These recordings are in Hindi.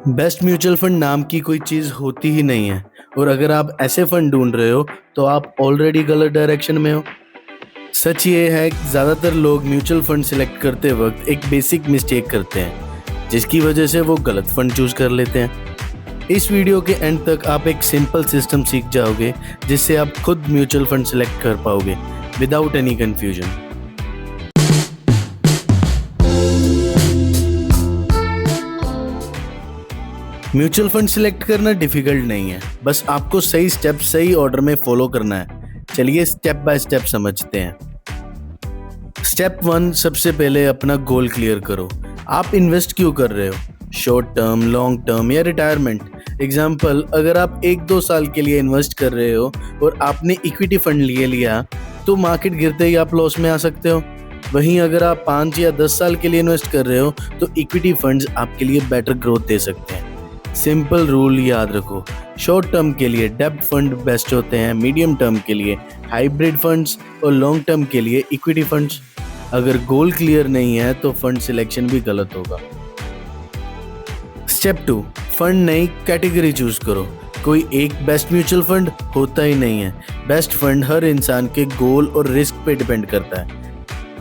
बेस्ट म्यूचुअल फंड नाम की कोई चीज़ होती ही नहीं है। और अगर आप ऐसे फंड ढूंढ रहे हो तो आप ऑलरेडी गलत डायरेक्शन में हो। सच ये है कि ज़्यादातर लोग म्यूचुअल फंड सिलेक्ट करते वक्त एक बेसिक मिस्टेक करते हैं, जिसकी वजह से वो गलत फंड चूज कर लेते हैं। इस वीडियो के एंड तक आप एक सिंपल सिस्टम सीख जाओगे जिससे आप खुद म्यूचुअल फंड सिलेक्ट कर पाओगे without any confusion. Mutual fund select करना डिफिकल्ट नहीं है, बस आपको सही स्टेप सही ऑर्डर में फॉलो करना है। चलिए स्टेप बाय स्टेप समझते हैं। स्टेप 1, सबसे पहले अपना गोल क्लियर करो। आप इन्वेस्ट क्यों कर रहे हो? शॉर्ट टर्म, लॉन्ग टर्म या रिटायरमेंट? एग्जाम्पल, अगर आप 1-2 साल के लिए इन्वेस्ट कर रहे हो और आपने इक्विटी फंड लिया तो मार्केट गिरते ही आप लॉस में आ सकते हो। वहीं अगर आप 5 या 10 साल के लिए इन्वेस्ट कर रहे हो तो इक्विटी फंड्स आपके लिए बेटर ग्रोथ दे सकते हैं। सिंपल रूल याद रखो, शॉर्ट टर्म के लिए डेब्ट फंड बेस्ट होते हैं, मीडियम टर्म के लिए हाइब्रिड फंड्स और लॉन्ग टर्म के लिए इक्विटी फंड्स। अगर गोल क्लियर नहीं है तो फंड सिलेक्शन भी गलत होगा। स्टेप 2, फंड नई कैटेगरी चूज करो। कोई एक बेस्ट म्यूचुअल फंड होता ही नहीं है। बेस्ट फंड हर इंसान के गोल और रिस्क पे डिपेंड करता है।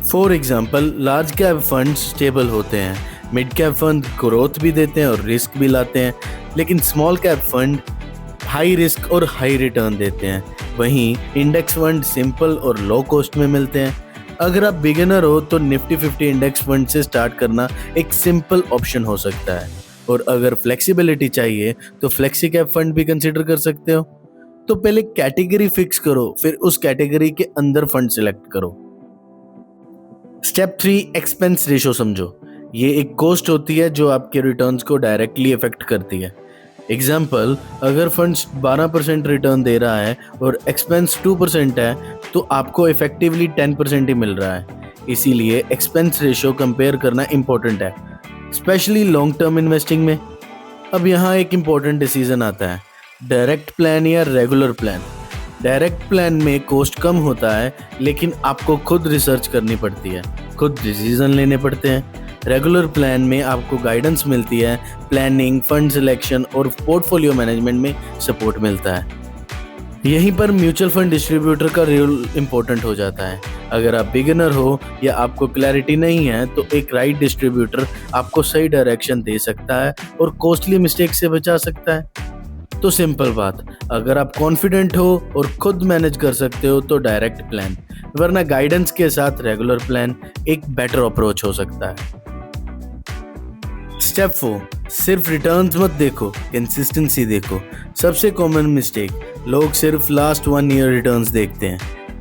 For example, large cap fund stable होते हैं, मिड कैप फंड ग्रोथ भी देते हैं और रिस्क भी लाते हैं, लेकिन small cap fund high risk और हाई रिटर्न देते हैं। वहीं इंडेक्स फंड सिंपल और लो कॉस्ट में मिलते हैं। अगर आप बिगिनर हो तो निफ्टी 50 इंडेक्स फंड से स्टार्ट करना एक सिंपल ऑप्शन हो सकता है। और अगर फ्लेक्सिबिलिटी चाहिए तो फ्लेक्सी कैप फंड भी कंसिडर कर सकते हो। तो पहले कैटेगरी फिक्स करो, फिर उस कैटेगरी के अंदर फंड सिलेक्ट करो। स्टेप 3, एक्सपेंस रेशो समझो। ये एक कॉस्ट होती है जो आपके रिटर्न्स को डायरेक्टली इफेक्ट करती है। एग्जाम्पल, अगर फंड्स 12% रिटर्न दे रहा है और एक्सपेंस 2% है तो आपको इफेक्टिवली 10% ही मिल रहा है। इसीलिए एक्सपेंस रेशो कंपेयर करना इंपॉर्टेंट है, स्पेशली लॉन्ग टर्म इन्वेस्टिंग में। अब यहाँ एक इम्पॉर्टेंट डिसीजन आता है, डायरेक्ट प्लान या रेगुलर प्लान। डायरेक्ट प्लान में कॉस्ट कम होता है, लेकिन आपको खुद रिसर्च करनी पड़ती है, खुद डिसीजन लेने पड़ते हैं। रेगुलर प्लान में आपको गाइडेंस मिलती है, प्लानिंग, फंड सिलेक्शन और पोर्टफोलियो मैनेजमेंट में सपोर्ट मिलता है। यहीं पर म्यूचुअल फंड डिस्ट्रीब्यूटर का रोल इम्पोर्टेंट हो जाता है। अगर आप बिगिनर हो या आपको क्लैरिटी नहीं है तो एक राइट डिस्ट्रीब्यूटर आपको सही डायरेक्शन दे सकता है और कॉस्टली मिस्टेक से बचा सकता है। तो सिंपल बात, अगर आप कॉन्फिडेंट हो और खुद मैनेज कर सकते हो तो डायरेक्ट प्लान, वरना गाइडेंस के साथ रेगुलर प्लान एक बेटर अप्रोच हो सकता है। स्टेप 4, सिर्फ रिटर्न्स मत देखो, कंसिस्टेंसी देखो। सबसे कॉमन मिस्टेक, लोग सिर्फ लास्ट 1 ईयर रिटर्न्स देखते हैं।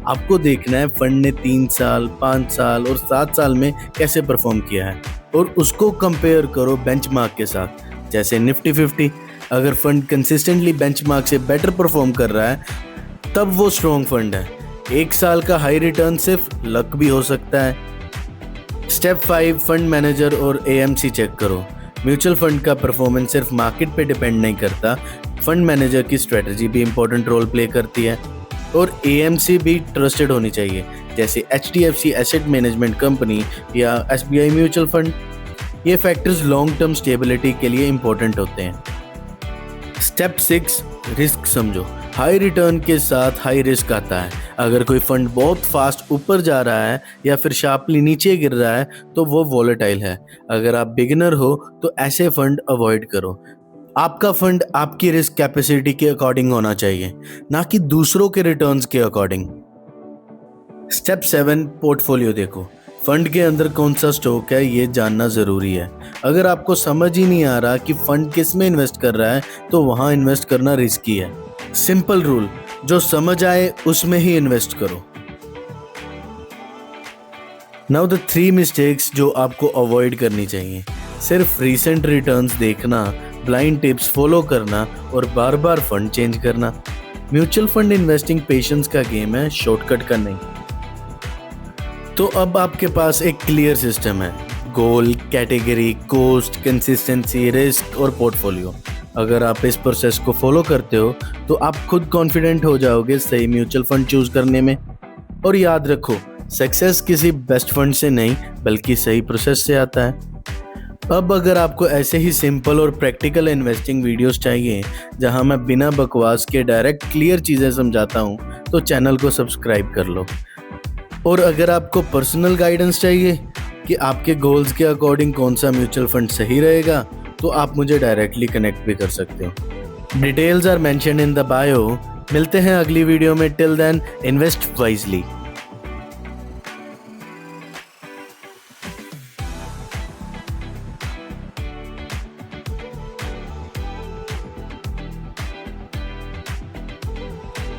आपको देखना है फंड ने 3 साल, 5 साल और 7 साल में कैसे परफॉर्म किया है और उसको कंपेयर करो बेंचमार्क के साथ, जैसे निफ्टी 50। अगर फंड कंसिस्टेंटली बेंचमार्क से बेटर परफॉर्म कर रहा है तब वो स्ट्रॉन्ग फंड है। 1 साल का हाई रिटर्न सिर्फ लक भी हो सकता है। स्टेप 5, फंड मैनेजर और एएमसी चेक करो। म्यूचुअल फंड का परफॉर्मेंस सिर्फ मार्केट पे डिपेंड नहीं करता, फंड मैनेजर की स्ट्रेटजी भी इंपॉर्टेंट रोल प्ले करती है। और एएमसी भी ट्रस्टेड होनी चाहिए, जैसे एचडीएफसी एसेट मैनेजमेंट कंपनी या एसबीआई म्यूचुअल फंड। ये फैक्टर्स लॉन्ग टर्म स्टेबिलिटी के लिए इंपॉर्टेंट होते हैं। स्टेप 6, रिस्क समझो। हाई रिटर्न के साथ हाई रिस्क आता है। अगर कोई फंड बहुत फास्ट ऊपर जा रहा है या फिर शार्पली नीचे गिर रहा है तो वो वॉलेटाइल है। अगर आप बिगिनर हो तो ऐसे फंड अवॉइड करो। आपका फंड आपकी रिस्क कैपेसिटी के अकॉर्डिंग होना चाहिए, ना कि दूसरों के रिटर्न्स के अकॉर्डिंग। स्टेप 7, पोर्टफोलियो देखो। फंड के अंदर कौन सा स्टॉक है ये जानना ज़रूरी है। अगर आपको समझ ही नहीं आ रहा कि फंड किस में इन्वेस्ट कर रहा है तो वहाँ इन्वेस्ट करना रिस्की है। सिंपल रूल, जो समझ आए उसमें ही इन्वेस्ट करो। नाउ द 3 मिस्टेक्स जो आपको अवॉइड करनी चाहिए। सिर्फ रीसेंट रिटर्न्स देखना, ब्लाइंड टिप्स फॉलो करना और बार बार फंड चेंज करना। म्यूचुअल फंड इन्वेस्टिंग पेशेंस का गेम है, शॉर्टकट का नहीं। तो अब आपके पास एक क्लियर सिस्टम है, गोल, कैटेगरी, कॉस्ट, कंसिस्टेंसी, रिस्क और पोर्टफोलियो। अगर आप इस प्रोसेस को फॉलो करते हो तो आप खुद कॉन्फिडेंट हो जाओगे सही म्यूचुअल फंड चूज करने में। और याद रखो, सक्सेस किसी बेस्ट फंड से नहीं बल्कि सही प्रोसेस से आता है। अब अगर आपको ऐसे ही सिंपल और प्रैक्टिकल इन्वेस्टिंग वीडियोस चाहिए जहां मैं बिना बकवास के डायरेक्ट क्लियर चीज़ें समझाता हूं, तो चैनल को सब्सक्राइब कर लो। और अगर आपको पर्सनल गाइडेंस चाहिए कि आपके गोल्स के अकॉर्डिंग कौन सा म्यूचुअल फंड सही रहेगा, तो आप मुझे डायरेक्टली कनेक्ट भी कर सकते हो। Details are mentioned in the bio. मिलते हैं अगली वीडियो में। Till then invest wisely.